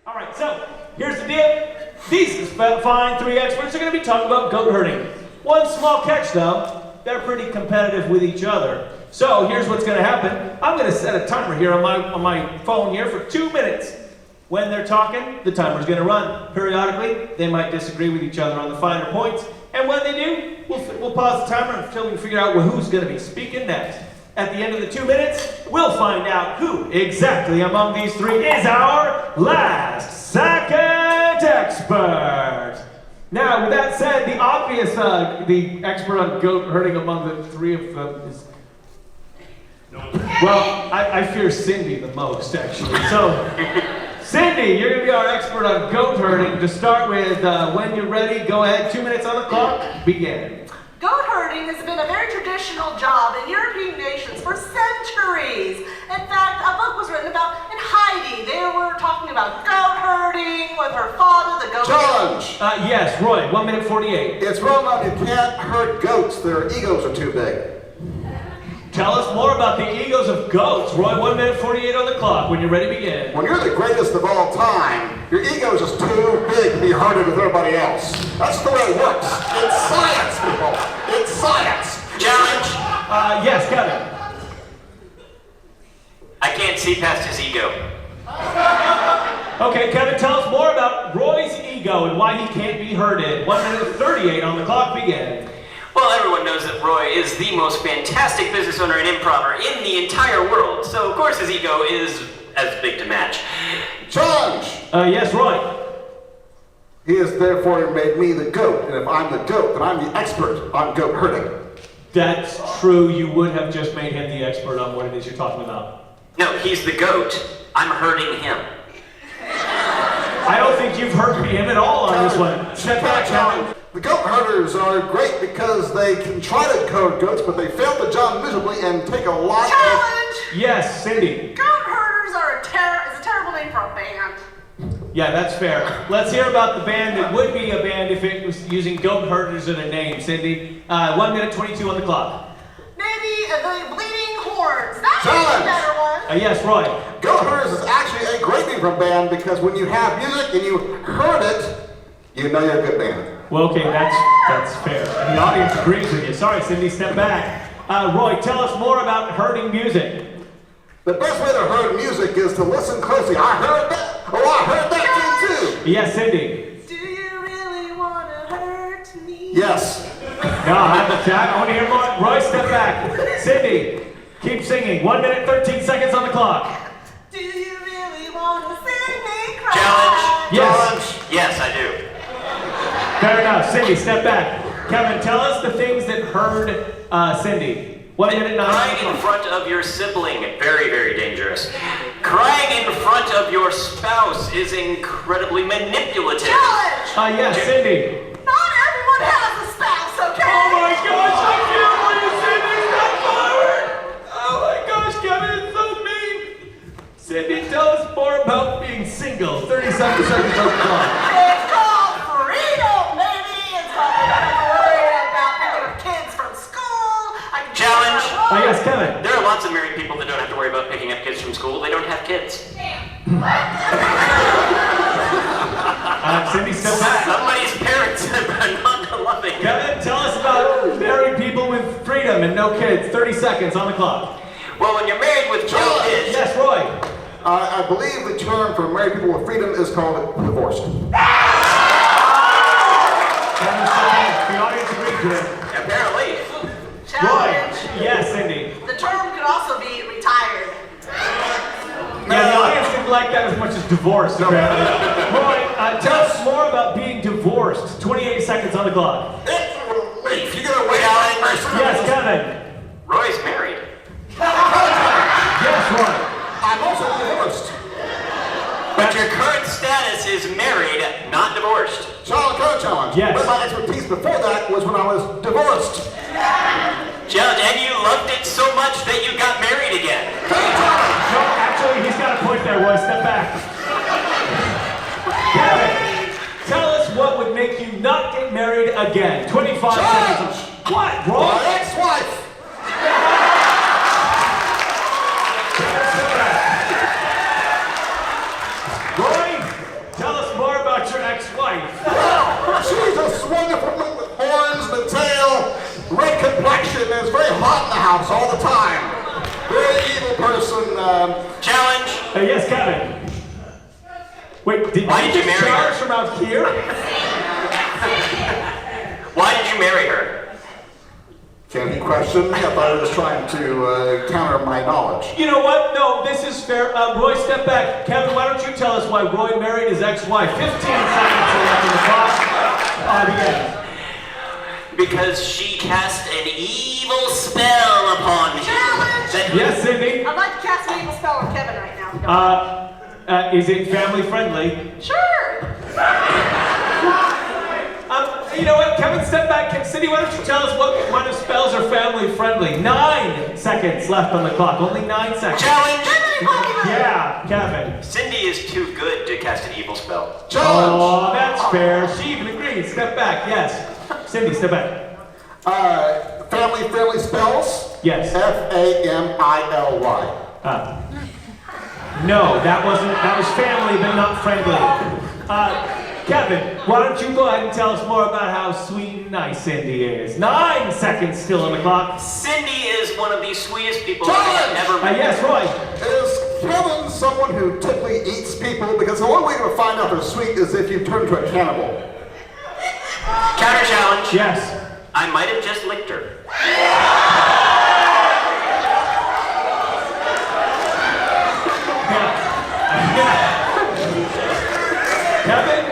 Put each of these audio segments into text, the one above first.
All right, so here's the deal. These fine three experts are going to be talking about goat herding. One small catch, though. They're pretty competitive with each other. So here's what's going to happen. I'm going to set a timer here on my phone here for 2 minutes. When they're talking, the timer's going to run. Periodically, they might disagree with each other on the finer points. And when they do, we'll pause the timer until we figure out who's going to be speaking next. At the end of the 2 minutes, we'll find out who exactly among these three is our last second expert. Now, with that said, the obvious, the expert on goat herding among the three of them is... Well, I fear Cindy the most, actually. So, Cindy, you're going to be our expert on goat herding. To start with, when you're ready, go ahead. 2 minutes on the clock. Begin. Goat herding has been a very traditional job in European nations for centuries. In fact, a book was written about in Heidi. They were talking about goat herding with her father, the goat. Challenge! Yes, Roy, 1 minute 48. It's well known you can't herd goats. Their egos are too big. Tell us more about the egos of goats. Roy, 1 minute 48 on the clock. When you're ready, begin. When you're the greatest of all time, your ego is just too big to be herded with everybody else. That's the way it works. It's science, people. It's science. Challenge. Yes, Kevin. I can't see past his ego. Okay, Kevin, tell us more about Roy's ego and why he can't be herded. 1 minute 38 on the clock, begin. Well, everyone knows that Roy is the most fantastic business owner and improver in the entire world, so of course his ego is as big to match. Challenge! Yes, Roy. He has therefore made me the goat, and if I'm the goat, then I'm the expert on goat herding. That's true. You would have just made him the expert on what it is you're talking about. No, he's the goat. I'm herding him. I don't think you've heard him at all on this one. Step back, Kevin. The goat herders are great because they can try to herd goats, but they fail the job miserably and take a lot Challenge! Yes, Cindy. Goat herders are a terrible name for a band. Yeah, that's fair. Let's hear about the band that would be a band if it was using goat herders in a name, Cindy. 1 minute 22 on the clock. Maybe the Bleeding Horns. That Challenge! would be a better one. Yes, Roy. Goat herders is actually a great name for a band because when you have music and you herd it, you know you're a good band. Well, okay, that's fair. And the audience agrees with you. Sorry, Cindy, step back. Roy, tell us more about herding music. The best way to herd music is to listen closely. I heard that. Oh, I heard that thing too. Yes, Cindy. Do you really want to hurt me? Yes. No, I want to hear more. Roy, step back. Cindy, keep singing. 1 minute 13 seconds on the clock. Do you really want to see me cry? Challenge. Yes. Yes, I do. Fair enough. Cindy, step back. Kevin, tell us the things that herd Cindy. 1 minute 9. Crying in front of your sibling, very, very dangerous. Crying in front of your spouse is incredibly manipulative. Challenge! Yes, Cindy. Not everyone has a spouse, okay? Oh my gosh, I can't believe Cindy's not forward! Oh my gosh, Kevin, it's so mean! Cindy, tell us more about being single. 37 seconds on the clock. It's called freedom, baby! It's called I don't have to worry about picking up kids from school. I can Challenge. Yes, Kevin. There are lots of married people that don't have to worry about picking up kids from school. They don't have kids. Cindy, step back. Somebody's parents are not loving. Kevin, tell us about married people with freedom and no kids. 30 seconds on the clock. Well, when you're married with no Challenge. kids, Yes, Roy. I believe the term for married people with freedom is called divorced. Kevin, step back. The audience agrees with him. apparently. Roy. Challenge. Yes, Cindy. The term could also be retired. Yeah, the audience didn't like that as much as divorce, apparently. Roy, tell us more about being divorced. 28 seconds on the clock. It's a relief. You get away from that person. Yes, Kevin. Roy's married. Yes, Roy. I'm also divorced. But your current status is married, not divorced. Challenge. Yes. But my expertise before that was when I was divorced. Judge, and you loved it so much that you got married again. No, actually, he's got a point there, Roy. Step back. Kevin, tell us what would make you not get married again. 25 seconds. What, Roy? My ex-wife. Roy, big person. Challenge. Yes, Kevin. Wait, did Why you did you just marry her? charge from out here? Why did you marry her? Can he question me? I thought he was trying to counter my knowledge. You know what? No, this is fair. Roy, step back. Kevin, why don't you tell us why Roy married his ex-wife? 15 seconds left on the clock. Begin. Because she cast an evil spell upon him. Challenge! Yes, Cindy. I'd like to cast an evil spell on Kevin right now. if you don't mind. Is it family friendly? Sure! You know what? Kevin, step back. Cindy, why don't you tell us what kind of spells are family friendly? 9 seconds left on the clock. Only 9 seconds. Challenge. Yeah, Kevin. Cindy is too good to cast an evil spell. Challenge! Oh, that's fair. She even agreed. Step back. Yes. Cindy, step back. Family friendly spells? Yes. Family. No, that was family, but not friendly. Kevin, why don't you go ahead and tell us more about how sweet and nice Cindy is? 9 seconds still on the clock. Cindy is one of the sweetest people Challenge! I've ever met. Yes, Roy. Is Kevin someone who typically eats people? Because the only way to find out they're sweet is if you turn into a cannibal. Counter challenge. Yes. I might have just licked her. Kevin,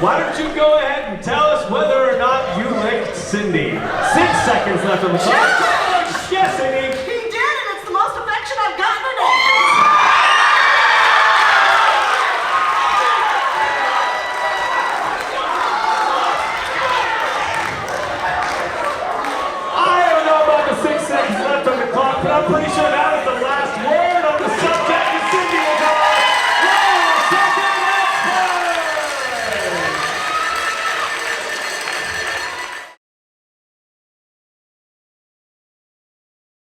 why don't you go ahead and tell us whether or not you licked Cindy? 6 seconds left on the clock. Yes, Cindy. He did, and it's the most affection I've gotten in ages. I don't know about the 6 seconds left on the clock, but I'm pretty sure that